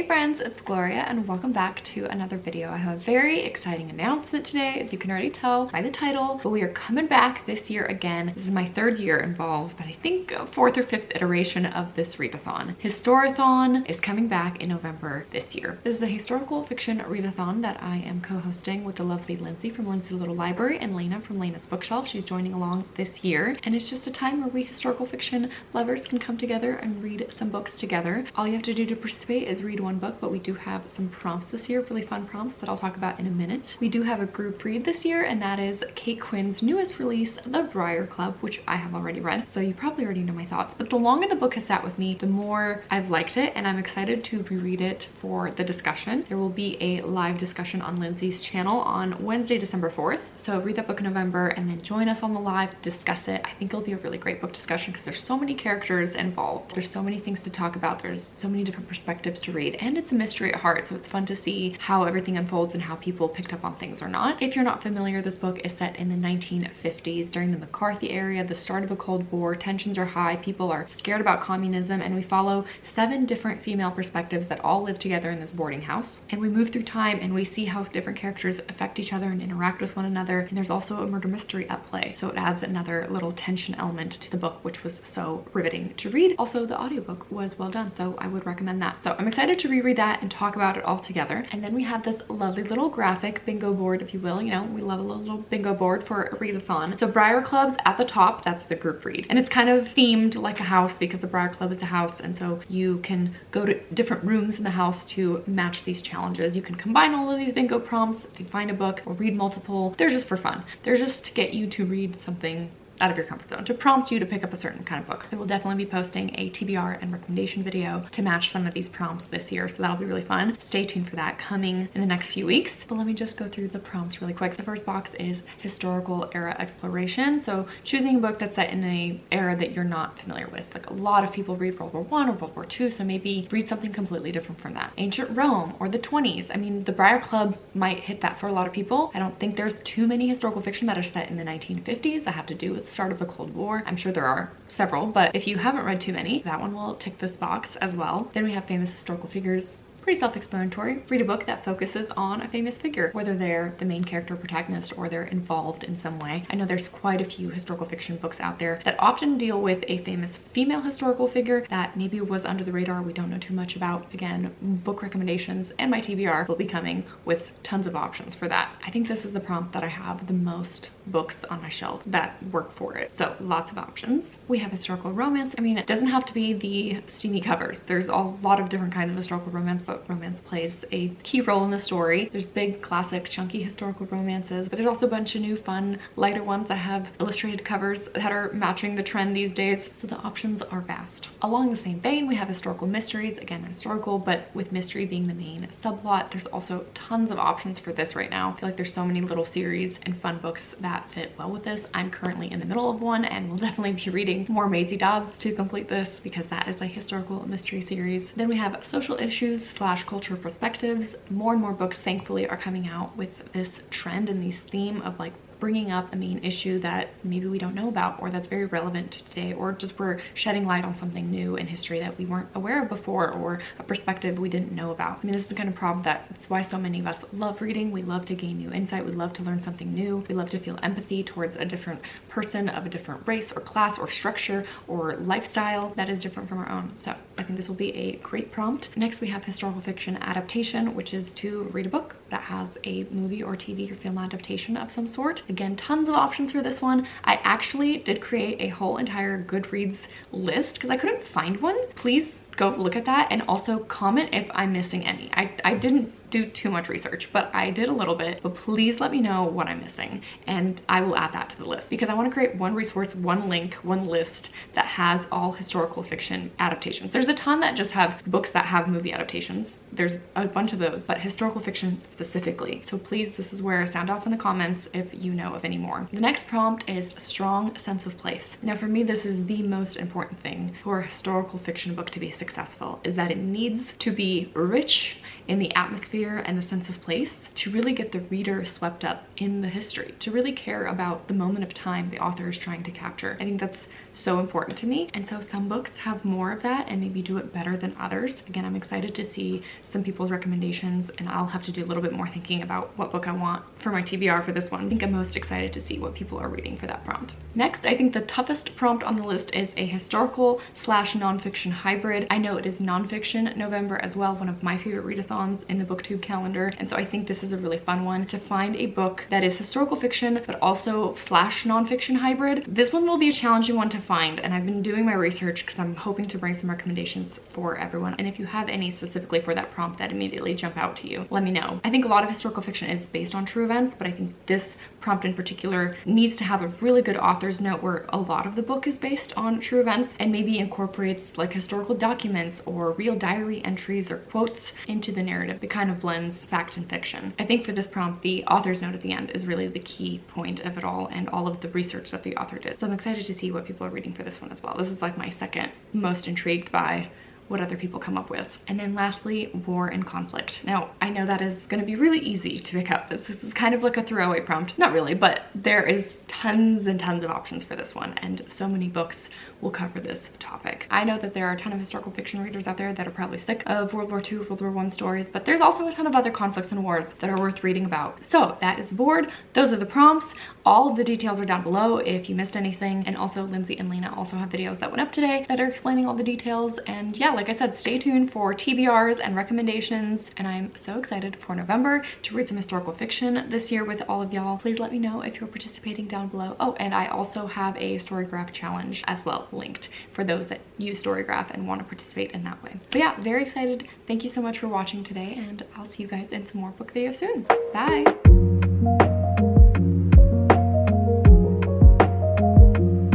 Hey friends, it's Gloria and welcome back to another video. I have a very exciting announcement today, as you can already tell by the title, but we are coming back this year again. This is my third year involved, but I think a fourth or fifth iteration of this readathon. Historathon is coming back in November this year. This is the historical fiction readathon that I am co-hosting with the lovely Lindsay from Lindsay Little Library and Lena from Lena's Bookshelf. She's joining along this year, and it's just a time where we historical fiction lovers can come together and read some books together. All you have to do to participate is read one book, but we do have some prompts this year, really fun prompts that I'll talk about in a minute. We do have a group read this year, and that is Kate Quinn's newest release, The Brier Club, which I have already read, so you probably already know my thoughts. But the longer the book has sat with me, the more I've liked it, and I'm excited to reread it for the discussion. There will be a live discussion on Lindsay's channel on Wednesday, December 4th. So read that book in November and then join us on the live, discuss it. I think it'll be a really great book discussion because there's so many characters involved. There's so many things to talk about. There's so many different perspectives to read, and it's a mystery at heart, so it's fun to see how everything unfolds and how people picked up on things or not. If you're not familiar, this book is set in the 1950s during the McCarthy era, the start of the Cold War. Tensions are high, people are scared about communism, and we follow 7 different female perspectives that all live together in this boarding house. And we move through time and we see how different characters affect each other and interact with one another. And there's also a murder mystery at play, so it adds another little tension element to the book, which was so riveting to read. Also, the audiobook was well done, so I would recommend that. So I'm excited to reread that and talk about it all together. And then we have this lovely little graphic bingo board, if you will. You know, we love a little bingo board for a readathon. So Brier Club's at the top, that's the group read. And it's kind of themed like a house because the Brier Club is a house, and so you can go to different rooms in the house to match these challenges. You can combine all of these bingo prompts if you find a book, or read multiple. They're just for fun. They're just to get you to read something out of your comfort zone, to prompt you to pick up a certain kind of book. I will definitely be posting a TBR and recommendation video to match some of these prompts this year, so that'll be really fun. Stay tuned for that coming in the next few weeks. But let me just go through the prompts really quick. The first box is historical era exploration, so choosing a book that's set in an era that you're not familiar with. Like, a lot of people read World War I or World War II, so maybe read something completely different from that. Ancient Rome or the 20s. I mean, the Brier Club might hit that for a lot of people. I don't think there's too many historical fiction that are set in the 1950s that have to do with the start of the Cold War. I'm sure there are several, but if you haven't read too many, that one will tick this box as well. Then we have famous historical figures. Pretty self-explanatory. Read a book that focuses on a famous figure, whether they're the main character or protagonist or they're involved in some way. I know there's quite a few historical fiction books out there that often deal with a famous female historical figure that maybe was under the radar, we don't know too much about. Again, book recommendations and my TBR will be coming with tons of options for that. I think this is the prompt that I have the most books on my shelf that work for it, so lots of options. We have historical romance. I mean, it doesn't have to be the steamy covers. There's a lot of different kinds of historical romance, but romance plays a key role in the story. There's big, classic, chunky historical romances, but there's also a bunch of new, fun, lighter ones that have illustrated covers that are matching the trend these days, so the options are vast. Along the same vein, we have historical mysteries. Again, historical, but with mystery being the main subplot. There's also tons of options for this right now. I feel like there's so many little series and fun books that fit well with this. I'm currently in the middle of one and will definitely be reading more Maisie Dobbs to complete this because that is a historical mystery series. Then we have social issues / culture perspectives. More and more books, thankfully, are coming out with this trend and this theme of like bringing up a main issue that maybe we don't know about, or that's very relevant to today, or just we're shedding light on something new in history that we weren't aware of before, or a perspective we didn't know about. I mean, this is the kind of problem that's why so many of us love reading. We love to gain new insight. We love to learn something new. We love to feel empathy towards a different person of a different race or class or structure or lifestyle that is different from our own. So I think this will be a great prompt. Next, we have historical fiction adaptation, which is to read a book that has a movie or TV or film adaptation of some sort. Again, tons of options for this one. I actually did create a whole entire Goodreads list because I couldn't find one. Please go look at that and also comment if I'm missing any. I didn't do too much research, but I did a little bit, but please let me know what I'm missing and I will add that to the list because I want to create one resource, one link, one list that has all historical fiction adaptations. There's a ton that just have books that have movie adaptations. There's a bunch of those, but historical fiction specifically. So please, this is where sound off in the comments if you know of any more. The next prompt is strong sense of place. Now for me, this is the most important thing for a historical fiction book to be successful, is that it needs to be rich in the atmosphere and the sense of place to really get the reader swept up in the history, to really care about the moment of time the author is trying to capture. I think that's so important to me. And so some books have more of that and maybe do it better than others. Again, I'm excited to see some people's recommendations, and I'll have to do a little bit more thinking about what book I want for my TBR for this one. I think I'm most excited to see what people are reading for that prompt. Next, I think the toughest prompt on the list is a historical / nonfiction hybrid. I know it is nonfiction November as well, one of my favorite readathons in the booktube calendar. And so I think this is a really fun one to find a book that is historical fiction, but also / nonfiction hybrid. This one will be a challenging one to find, and I've been doing my research because I'm hoping to bring some recommendations for everyone. And if you have any specifically for that prompt that immediately jump out to you, let me know. I think a lot of historical fiction is based on true events, but I think this prompt in particular needs to have a really good author's note where a lot of the book is based on true events and maybe incorporates like historical documents or real diary entries or quotes into the narrative. It kind of blends fact and fiction. I think for this prompt, the author's note at the end is really the key point of it all and all of the research that the author did. So I'm excited to see what people are reading for this one as well. This is like my second most intrigued by what other people come up with. And then lastly, war and conflict. Now, I know that is going to be really easy to pick up. This is kind of like a throwaway prompt. Not really, but there is tons and tons of options for this one, and so many books will cover this topic. I know that there are a ton of historical fiction readers out there that are probably sick of World War II, World War I stories, but there's also a ton of other conflicts and wars that are worth reading about. So that is the board. Those are the prompts. All of the details are down below if you missed anything. And also Lindsay and Lena also have videos that went up today that are explaining all the details. And yeah, like I said, stay tuned for TBRs and recommendations. And I'm so excited for November to read some historical fiction this year with all of y'all. Please let me know if you're participating down below. Oh, and I also have a Storygraph challenge as well linked for those that use Storygraph and want to participate in that way. But yeah, very excited. Thank you so much for watching today, and I'll see you guys in some more book videos soon. Bye.